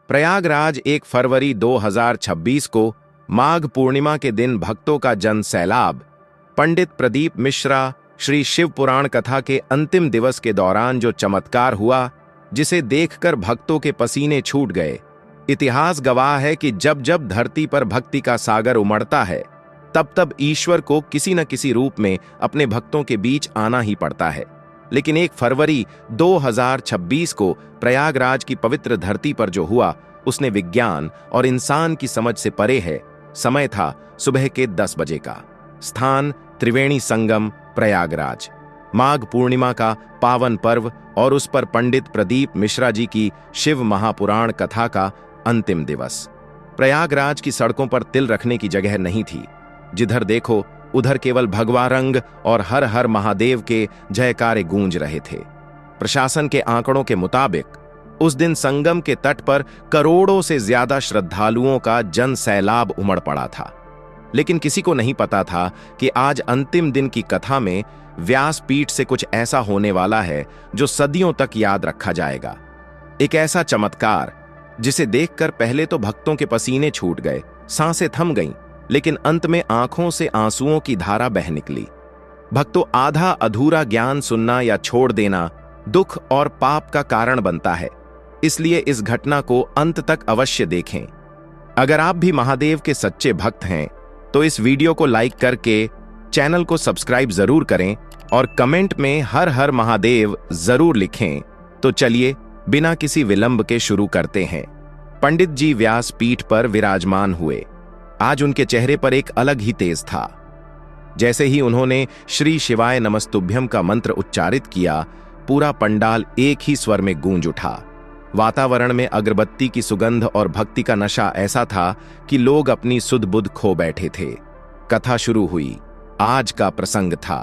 प्रयागराज 1 फरवरी 2026 को माघ पूर्णिमा के दिन भक्तों का जन सैलाब। पंडित प्रदीप मिश्रा श्री शिव पुराण कथा के अंतिम दिवस के दौरान जो चमत्कार हुआ, जिसे देखकर भक्तों के पसीने छूट गए। इतिहास गवाह है कि जब जब धरती पर भक्ति का सागर उमड़ता है, तब तब ईश्वर को किसी न किसी रूप में अपने भक्तों के बीच आना ही पड़ता है। लेकिन 1 फरवरी 2026 को प्रयागराज की पवित्र धरती पर जो हुआ, उसने विज्ञान और इंसान की समझ से परे है। समय था सुबह के 10 बजे का। स्थान त्रिवेणी संगम प्रयागराज। माघ पूर्णिमा का पावन पर्व और उस पर पंडित प्रदीप मिश्रा जी की शिव महापुराण कथा का अंतिम दिवस। प्रयागराज की सड़कों पर तिल रखने की जगह नहीं थी। जिधर देखो उधर केवल भगवा रंग और हर हर महादेव के जयकारे गूंज रहे थे। प्रशासन के आंकड़ों के मुताबिक उस दिन संगम के तट पर करोड़ों से ज्यादा श्रद्धालुओं का जन सैलाब उमड़ पड़ा था। लेकिन किसी को नहीं पता था कि आज अंतिम दिन की कथा में व्यासपीठ से कुछ ऐसा होने वाला है जो सदियों तक याद रखा जाएगा। एक ऐसा चमत्कार जिसे देखकर पहले तो भक्तों के पसीने छूट गए, सांसें थम गईं, लेकिन अंत में आंखों से आंसुओं की धारा बह निकली। भक्तों, आधा अधूरा ज्ञान सुनना या छोड़ देना दुख और पाप का कारण बनता है। इसलिए इस घटना को अंत तक अवश्य देखें। अगर आप भी महादेव के सच्चे भक्त हैं तो इस वीडियो को लाइक करके चैनल को सब्सक्राइब जरूर करें और कमेंट में हर हर महादेव जरूर लिखें। तो चलिए बिना किसी विलंब के शुरू करते हैं। पंडित जी व्यास पीठ पर विराजमान हुए। आज उनके चेहरे पर एक अलग ही तेज था। जैसे ही उन्होंने श्री शिवाय नमस्तुभ्यम का मंत्र उच्चारित किया, पूरा पंडाल एक ही स्वर में गूंज उठा। वातावरण में अगरबत्ती की सुगंध और भक्ति का नशा ऐसा था कि लोग अपनी सुध बुध खो बैठे थे। कथा शुरू हुई। आज का प्रसंग था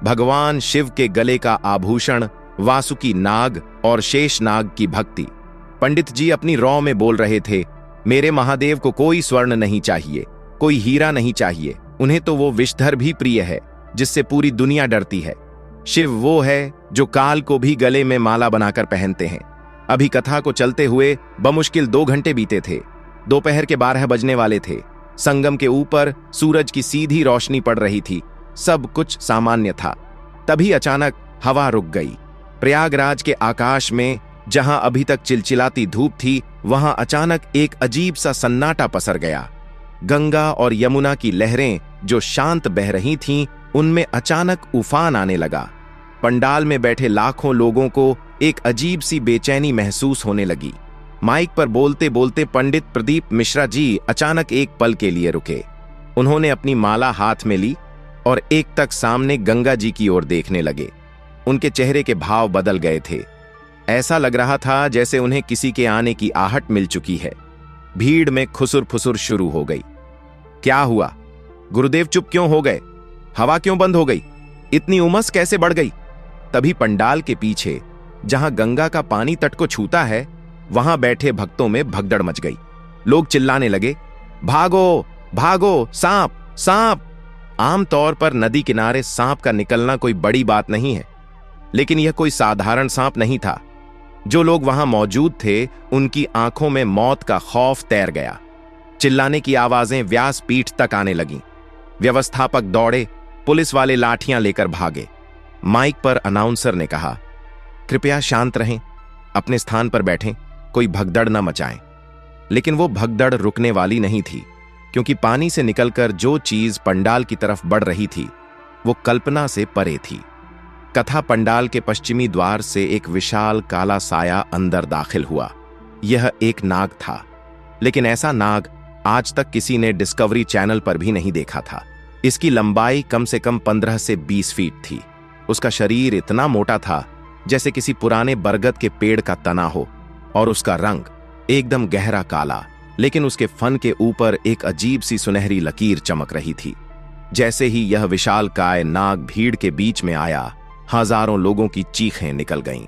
भगवान शिव के गले का आभूषण वासुकी नाग और शेष नाग की भक्ति। पंडित जी अपनी रौ में बोल रहे थे, मेरे महादेव को कोई स्वर्ण नहीं चाहिए, कोई हीरा नहीं चाहिए, उन्हें तो वो विषधर भी प्रिय है जिससे पूरी दुनिया डरती है। शिव वो है जो काल को भी गले में माला बनाकर पहनते हैं। अभी कथा को चलते हुए बमुश्किल 2 घंटे बीते थे। दोपहर के 12 बजने वाले थे। संगम के ऊपर सूरज की सीधी रोशनी पड़ रही थी। सब कुछ सामान्य था। तभी अचानक हवा रुक गई। प्रयागराज के आकाश में जहां अभी तक चिलचिलाती धूप थी, वहां अचानक एक अजीब सा सन्नाटा पसर गया। गंगा और यमुना की लहरें जो शांत बह रही थीं, उनमें अचानक उफान आने लगा। पंडाल में बैठे लाखों लोगों को एक अजीब सी बेचैनी महसूस होने लगी। माइक पर बोलते बोलते पंडित प्रदीप मिश्रा जी अचानक एक पल के लिए रुके। उन्होंने अपनी माला हाथ में ली और एकटक सामने गंगा जी की ओर देखने लगे। उनके चेहरे के भाव बदल गए थे। ऐसा लग रहा था जैसे उन्हें किसी के आने की आहट मिल चुकी है। भीड़ में खुसुर फुसुर शुरू हो गई। क्या हुआ? गुरुदेव चुप क्यों हो गए? हवा क्यों बंद हो गई? इतनी उमस कैसे बढ़ गई? तभी पंडाल के पीछे, जहां गंगा का पानी तट को छूता है, वहां बैठे भक्तों में भगदड़ मच गई। लोग चिल्लाने लगे, भागो भागो, सांप सांप। आमतौर पर नदी किनारे सांप का निकलना कोई बड़ी बात नहीं है, लेकिन यह कोई साधारण सांप नहीं था। जो लोग वहां मौजूद थे, उनकी आंखों में मौत का खौफ तैर गया। चिल्लाने की आवाजें व्यासपीठ तक आने लगीं। व्यवस्थापक दौड़े, पुलिस वाले लाठियां लेकर भागे। माइक पर अनाउंसर ने कहा, कृपया शांत रहें, अपने स्थान पर बैठें, कोई भगदड़ न मचाएं। लेकिन वो भगदड़ रुकने वाली नहीं थी, क्योंकि पानी से निकलकर जो चीज पंडाल की तरफ बढ़ रही थी, वो कल्पना से परे थी। कथा पंडाल के पश्चिमी द्वार से एक विशाल काला साया अंदर दाखिल हुआ। यह एक नाग था, लेकिन ऐसा नाग आज तक किसी ने डिस्कवरी चैनल पर भी नहीं देखा था। इसकी लंबाई कम से कम 15 से 20 फीट थी। उसका शरीर इतना मोटा था जैसे किसी पुराने बरगद के पेड़ का तना हो, और उसका रंग एकदम गहरा काला, लेकिन उसके फन के ऊपर एक अजीब सी सुनहरी लकीर चमक रही थी। जैसे ही यह विशालकाय नाग भीड़ के बीच में आया, हजारों लोगों की चीखें निकल गईं।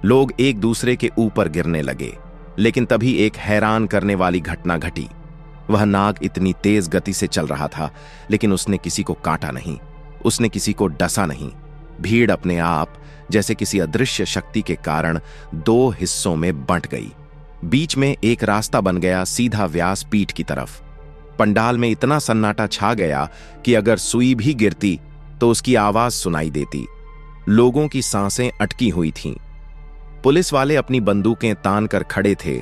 लोग एक दूसरे के ऊपर गिरने लगे। लेकिन तभी एक हैरान करने वाली घटना घटी। वह नाग इतनी तेज गति से चल रहा था, लेकिन उसने किसी को काटा नहीं, उसने किसी को डसा नहीं। भीड़ अपने आप जैसे किसी अदृश्य शक्ति के कारण 2 हिस्सों में बंट गई। बीच में एक रास्ता बन गया सीधा व्यास पीठ की तरफ। पंडाल में इतना सन्नाटा छा गया कि अगर सुई भी गिरती तो उसकी आवाज सुनाई देती। लोगों की सांसें अटकी हुई थीं। पुलिस वाले अपनी बंदूकें तान कर खड़े थे,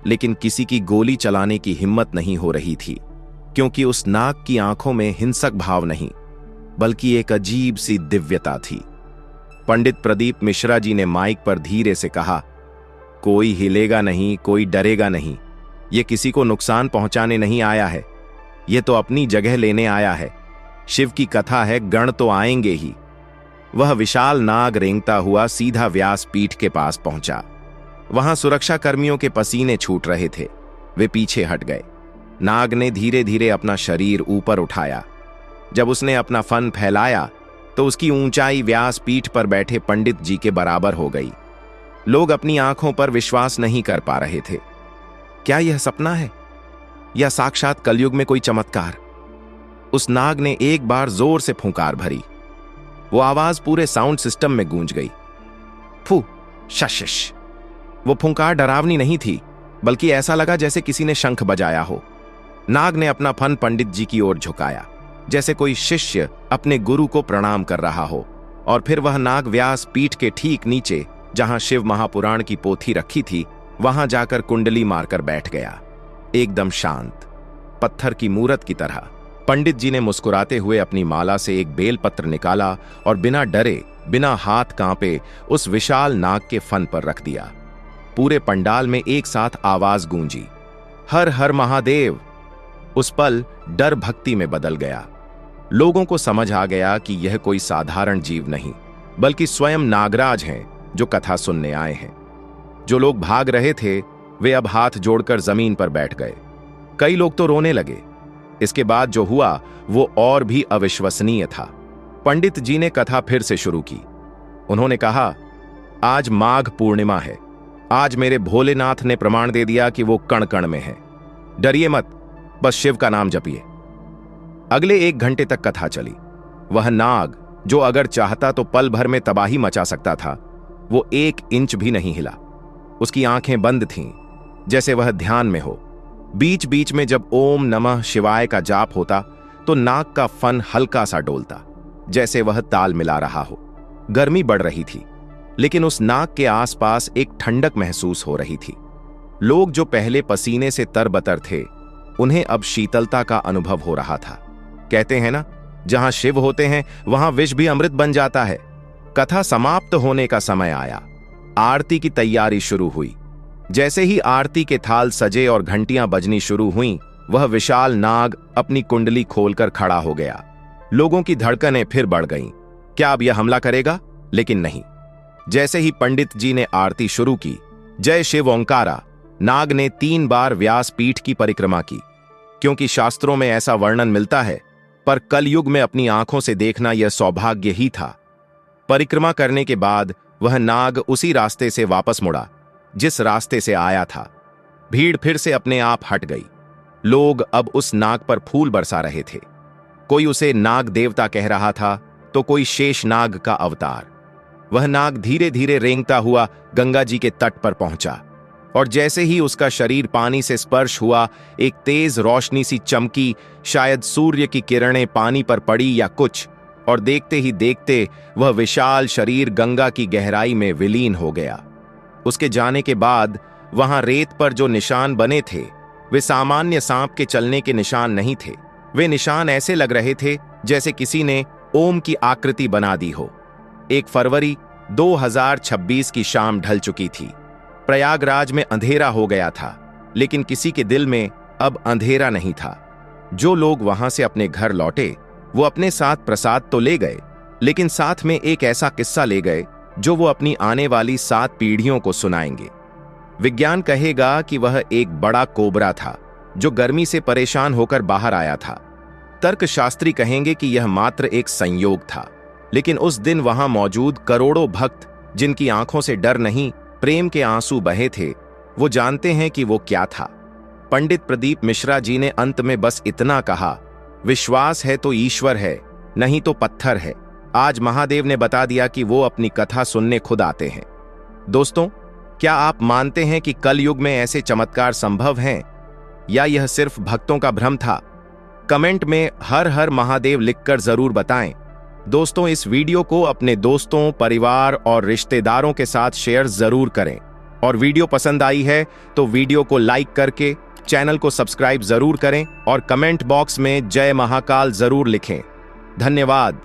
लेकिन किसी की गोली चलाने की हिम्मत नहीं हो रही थी, क्योंकि उस नाग की आंखों में हिंसक भाव नहीं, बल्कि एक अजीब सी दिव्यता थी। पंडित प्रदीप मिश्रा जी ने माइक पर धीरे से कहा, कोई हिलेगा नहीं, कोई डरेगा नहीं। ये किसी को नुकसान पहुंचाने नहीं आया है, ये तो अपनी जगह लेने आया है। शिव की कथा है, गण तो आएंगे ही। वह विशाल नाग रेंगता हुआ सीधा व्यास पीठ के पास पहुंचा। वहां सुरक्षा कर्मियों के पसीने छूट रहे थे। वे पीछे हट गए। नाग ने धीरे धीरे अपना शरीर ऊपर उठाया। जब उसने अपना फन फैलाया तो उसकी ऊंचाई व्यास पीठ पर बैठे पंडित जी के बराबर हो गई। लोग अपनी आंखों पर विश्वास नहीं कर पा रहे थे। क्या यह सपना है या साक्षात कलयुग में कोई चमत्कार? उस नाग ने एक बार जोर से फुंकार भरी। वो आवाज पूरे साउंड सिस्टम में गूंज गई। फू, शशिश। वो फुंकार डरावनी नहीं थी, बल्कि ऐसा लगा जैसे किसी ने शंख बजाया हो। नाग ने अपना फन पंडित जी की ओर झुकाया, जैसे कोई शिष्य अपने गुरु को प्रणाम कर रहा हो। और फिर वह नाग व्यास पीठ के ठीक नीचे, जहां शिव महापुराण की पोथी रखी थी, वहां जाकर कुंडली मारकर बैठ गया, एकदम शांत, पत्थर की मूरत की तरह। पंडित जी ने मुस्कुराते हुए अपनी माला से एक बेलपत्र निकाला और बिना डरे, बिना हाथ कांपे उस विशाल नाग के फन पर रख दिया। पूरे पंडाल में एक साथ आवाज गूंजी, हर हर महादेव। उस पल डर भक्ति में बदल गया। लोगों को समझ आ गया कि यह कोई साधारण जीव नहीं, बल्कि स्वयं नागराज हैं जो कथा सुनने आए हैं। जो लोग भाग रहे थे वे अब हाथ जोड़कर जमीन पर बैठ गए। कई लोग तो रोने लगे। इसके बाद जो हुआ वो और भी अविश्वसनीय था। पंडित जी ने कथा फिर से शुरू की। उन्होंने कहा, आज माघ पूर्णिमा है। आज मेरे भोलेनाथ ने प्रमाण दे दिया कि वो कण कण में है। डरिए मत, बस शिव का नाम जपिए। अगले 1 घंटे तक कथा चली। वह नाग, जो अगर चाहता तो पल भर में तबाही मचा सकता था, वो 1 इंच भी नहीं हिला। उसकी आंखें बंद थीं, जैसे वह ध्यान में हो। बीच बीच में जब ओम नमः शिवाय का जाप होता तो नाग का फन हल्का सा डोलता, जैसे वह ताल मिला रहा हो। गर्मी बढ़ रही थी, लेकिन उस नाग के आसपास एक ठंडक महसूस हो रही थी। लोग जो पहले पसीने से तरबतर थे, उन्हें अब शीतलता का अनुभव हो रहा था। कहते हैं ना, जहां शिव होते हैं वहां विष भी अमृत बन जाता है। कथा समाप्त होने का समय आया। आरती की तैयारी शुरू हुई। जैसे ही आरती के थाल सजे और घंटियां बजनी शुरू हुईं, वह विशाल नाग अपनी कुंडली खोलकर खड़ा हो गया। लोगों की धड़कनें फिर बढ़ गईं। क्या अब यह हमला करेगा? लेकिन नहीं। जैसे ही पंडित जी ने आरती शुरू की, जय शिव ओंकारा, नाग ने 3 बार व्यास पीठ की परिक्रमा की। क्योंकि शास्त्रों में ऐसा वर्णन मिलता है, पर कलयुग में अपनी आंखों से देखना यह सौभाग्य ही था। परिक्रमा करने के बाद वह नाग उसी रास्ते से वापस मुड़ा जिस रास्ते से आया था। भीड़ फिर से अपने आप हट गई। लोग अब उस नाग पर फूल बरसा रहे थे। कोई उसे नाग देवता कह रहा था तो कोई शेष नाग का अवतार। वह नाग धीरे धीरे रेंगता हुआ गंगा जी के तट पर पहुंचा, और जैसे ही उसका शरीर पानी से स्पर्श हुआ, एक तेज रोशनी सी चमकी। शायद सूर्य की किरणें पानी पर पड़ी या कुछ, और देखते ही देखते वह विशाल शरीर गंगा की गहराई में विलीन हो गया। उसके जाने के बाद वहां रेत पर जो निशान बने थे, वे सामान्य सांप के चलने के निशान नहीं थे। वे निशान ऐसे लग रहे थे जैसे किसी ने ओम की आकृति बना दी हो। 1 फरवरी 2026 की शाम ढल चुकी थी। प्रयागराज में अंधेरा हो गया था, लेकिन किसी के दिल में अब अंधेरा नहीं था। जो लोग वहां से अपने घर लौटे, वो अपने साथ प्रसाद तो ले गए, लेकिन साथ में एक ऐसा किस्सा ले गए जो वो अपनी आने वाली 7 पीढ़ियों को सुनाएंगे। विज्ञान कहेगा कि वह एक बड़ा कोबरा था जो गर्मी से परेशान होकर बाहर आया था। तर्कशास्त्री कहेंगे कि यह मात्र एक संयोग था, लेकिन उस दिन वहां मौजूद करोड़ों भक्त, जिनकी आंखों से डर नहीं प्रेम के आंसू बहे थे, वो जानते हैं कि वो क्या था। पंडित प्रदीप मिश्रा जी ने अंत में बस इतना कहा, विश्वास है तो ईश्वर है, नहीं तो पत्थर है। आज महादेव ने बता दिया कि वो अपनी कथा सुनने खुद आते हैं। दोस्तों, क्या आप मानते हैं कि कलयुग में ऐसे चमत्कार संभव हैं, या यह सिर्फ भक्तों का भ्रम था? कमेंट में हर हर महादेव लिखकर जरूर बताएं। दोस्तों, इस वीडियो को अपने दोस्तों, परिवार और रिश्तेदारों के साथ शेयर जरूर करें। और वीडियो पसंद आई है तो वीडियो को लाइक करके चैनल को सब्सक्राइब जरूर करें और कमेंट बॉक्स में जय महाकाल जरूर लिखें। धन्यवाद।